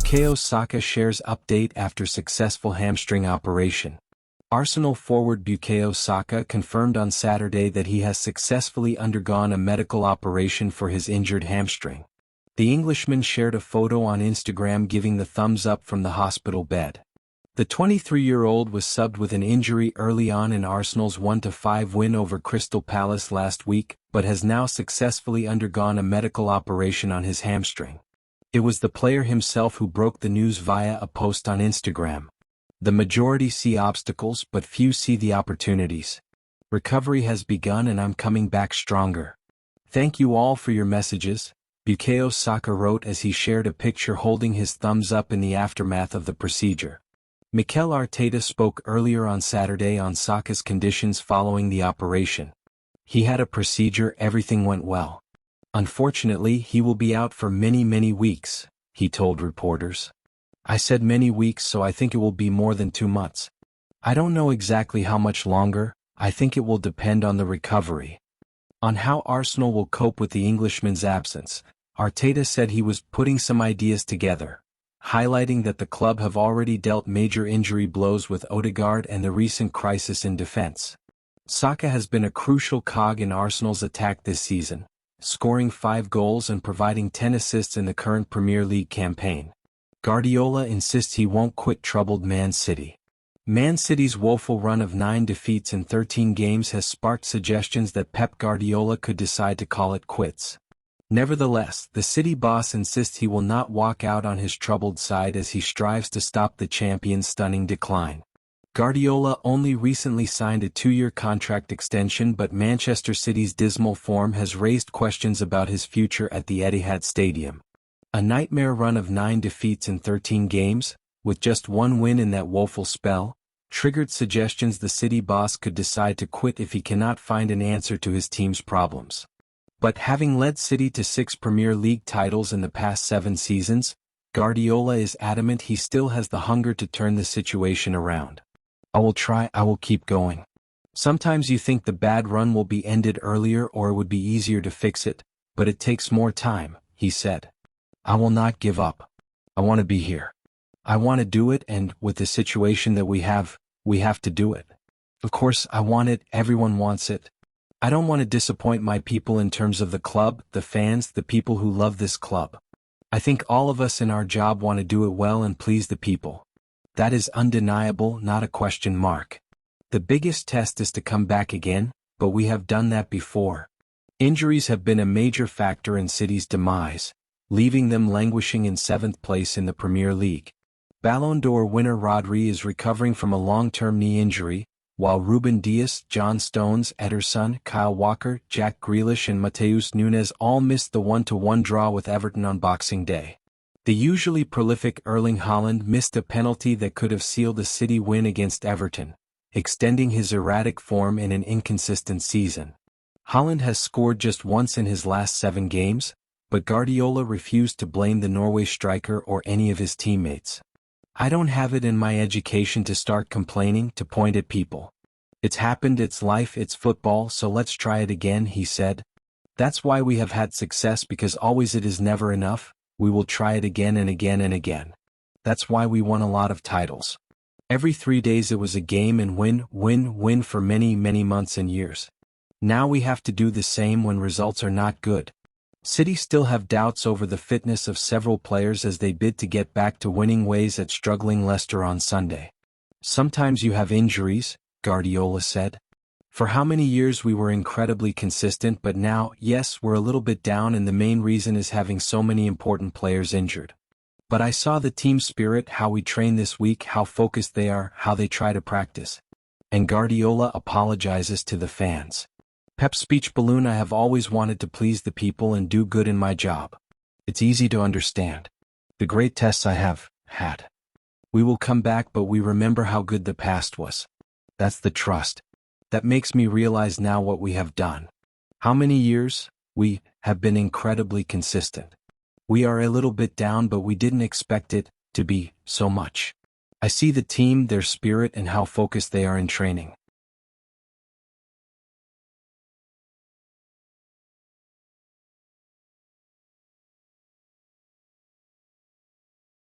Bukayo Saka Shares update after successful hamstring operation. Arsenal forward Bukayo Saka confirmed on Saturday that he has successfully undergone a medical operation for his injured hamstring. The Englishman shared a photo on Instagram giving the thumbs up from the hospital bed. The 23-year-old was subbed with an injury early on in Arsenal's 1-5 win over Crystal Palace last week, but has now successfully undergone a medical operation on his hamstring. It was the player himself who broke the news via a post on Instagram. The majority see obstacles but few see the opportunities. Recovery has begun and I'm coming back stronger. Thank you all for your messages, Bukayo Saka wrote as he shared a picture holding his thumbs up in the aftermath of the procedure. Mikel Arteta spoke earlier on Saturday on Saka's conditions following the operation. He had a procedure, everything went well. Unfortunately, he will be out for many weeks, he told reporters. I said many weeks, so I think it will be more than 2 months. I don't know exactly how much longer, I think it will depend on the recovery. On how Arsenal will cope with the Englishman's absence, Arteta said he was putting some ideas together, highlighting that the club have already dealt major injury blows with Odegaard and the recent crisis in defense. Saka has been a crucial cog in Arsenal's attack this season, scoring 5 goals and providing 10 assists in the current Premier League campaign. Guardiola insists he won't quit troubled Man City. Man City's woeful run of 9 defeats in 13 games has sparked suggestions that Pep Guardiola could decide to call it quits. Nevertheless, the City boss insists he will not walk out on his troubled side as he strives to stop the champion's stunning decline. Guardiola only recently signed a 2-year contract extension, but Manchester City's dismal form has raised questions about his future at the Etihad Stadium. A nightmare run of 9 defeats in 13 games, with just 1 win in that woeful spell, triggered suggestions the City boss could decide to quit if he cannot find an answer to his team's problems. But having led City to 6 Premier League titles in the past 7 seasons, Guardiola is adamant he still has the hunger to turn the situation around. I will try, I will keep going. Sometimes you think the bad run will be ended earlier or it would be easier to fix it, but it takes more time, he said. I will not give up. I want to be here. I want to do it, and with the situation that we have to do it. Of course, I want it, everyone wants it. I don't want to disappoint my people in terms of the club, the fans, the people who love this club. I think all of us in our job want to do it well and please the people. That is undeniable, not a question mark. The biggest test is to come back again, but we have done that before. Injuries have been a major factor in City's demise, leaving them languishing in 7th place in the Premier League. Ballon d'Or winner Rodri is recovering from a long-term knee injury, while Ruben Dias, John Stones, Ederson, Kyle Walker, Jack Grealish and Matheus Nunes all missed the 1-1 draw with Everton on Boxing Day. The usually prolific Erling Haaland missed a penalty that could have sealed a City win against Everton, extending his erratic form in an inconsistent season. Haaland has scored just once in his last 7 games, but Guardiola refused to blame the Norway striker or any of his teammates. I don't have it in my education to start complaining, to point at people. It's happened, it's life, it's football, so let's try it again, he said. That's why we have had success, because always it is never enough. We will try it again and again and again. That's why we won a lot of titles. Every 3 days it was a game and win for many months and years. Now we have to do the same when results are not good. City still have doubts over the fitness of several players as they bid to get back to winning ways at struggling Leicester on Sunday. Sometimes you have injuries, Guardiola said. For how many years we were incredibly consistent, but now, yes, we're a little bit down, and the main reason is having so many important players injured. But I saw the team spirit, how we train this week, how focused they are, how they try to practice. And Guardiola apologizes to the fans. Pep's speech balloon: I have always wanted to please the people and do good in my job. It's easy to understand. The great tests I have had. We will come back, but we remember how good the past was. That's the trust. That makes me realize now what we have done. How many years? We have been incredibly consistent. We are a little bit down, but we didn't expect it to be so much. I see the team, their spirit, and how focused they are in training.